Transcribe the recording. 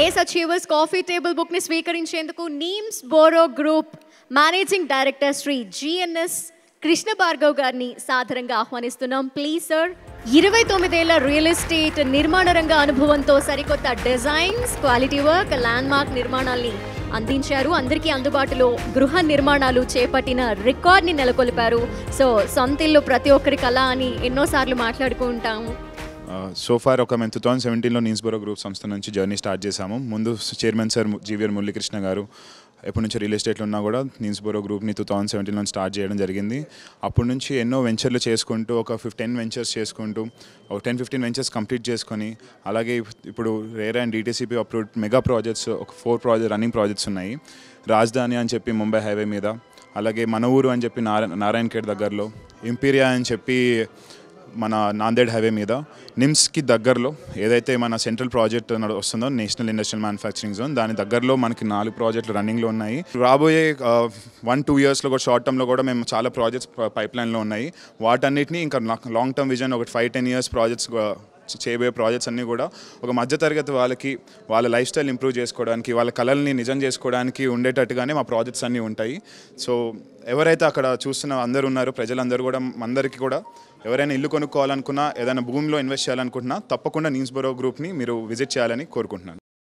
ఏస్ achievers coffee table బుక్ని స్వీకరించేందుకు నీమ్స్ బోరో group managing director Shri GNS Krishna Bhargav గారిని సాదరంగా ఆహ్వానిస్తున్నాం. Please sir. 29 ఏళ్ల రియల్ ఎస్టేట్ నిర్మాణ రంగ అనుభవంతో సరికొత్త designs, quality work, landmark నిర్మాణాల్ని అందించారు. అందరికీ అందుబాటులో గృహ నిర్మాణాలు చేపట్టిన రికార్డ్ని నెలకొల్పారు. సో సొంత ఇల్లు ప్రతి ఒక్కరి కళ అని ఎన్నోసార్లు మాట్లాడుకుంటాము. సోఫార్ మేము 2017లో నీమ్స్ బోరో గ్రూప్ సంస్థ నుంచి జర్నీ స్టార్ట్ చేశాము. ముందు చైర్మన్ సార్ జీవీఆర్ మురళీకృష్ణ గారు ఎప్పటి నుంచి రియల్ ఎస్టేట్లో ఉన్నా కూడా నీమ్స్ బోరో గ్రూప్ని 2017లో స్టార్ట్ చేయడం జరిగింది. అప్పటి నుంచి ఎన్నో వెంచర్లు చేసుకుంటూ ఒక 10 వెంచర్స్ చేసుకుంటూ ఒక 10-15 వెంచర్స్ కంప్లీట్ చేసుకొని, అలాగే ఇప్పుడు RERA and DTCP approved mega projects ఒక 4 రన్నింగ్ ప్రాజెక్ట్స్ ఉన్నాయి. రాజధాని అని చెప్పి ముంబై హైవే మీద, అలాగే మన ఊరు అని చెప్పి నారాయణఖేడ్ దగ్గరలో, ఇంపీరియా అని చెప్పి మన నాందేడ్ హైవే మీద, నిమ్స్కి దగ్గరలో ఏదైతే మన సెంట్రల్ ప్రాజెక్ట్ వస్తుందో నేషనల్ ఇండస్ట్రియల్ మ్యానుఫ్యాక్చరింగ్ జోన్, దాని దగ్గరలో మనకి 4 ప్రాజెక్టులు రన్నింగ్లో ఉన్నాయి. రాబోయే 1-2 ఇయర్స్లో కూడా షార్ట్ టర్మ్లో కూడా మేము చాలా ప్రాజెక్ట్స్ పైప్లైన్లో ఉన్నాయి. వాటన్నిటిని ఇంకా లాంగ్ టర్మ్ విజన్ ఒక 5-10 ఇయర్స్ ప్రాజెక్ట్స్ చేయబోయే ప్రాజెక్ట్స్ అన్నీ కూడా ఒక మధ్యతరగతి వాళ్ళకి వాళ్ళ లైఫ్ స్టైల్ ఇంప్రూవ్ చేసుకోవడానికి, వాళ్ళ కళల్ని నిజం చేసుకోవడానికి ఉండేటట్టుగానే మా ప్రాజెక్ట్స్ అన్నీ ఉంటాయి. సో ఎవరైతే అక్కడ చూస్తున్న అందరూ ఉన్నారో ప్రజలందరూ కూడా, అందరికీ కూడా ఎవరైనా ఇల్లు కొనుక్కోవాలనుకున్నా, ఏదైనా భూమిలో ఇన్వెస్ట్ చేయాలనుకుంటున్నా తప్పకుండా నీమ్స్ బోరో గ్రూప్ని మీరు విజిట్ చేయాలని కోరుకుంటున్నాను.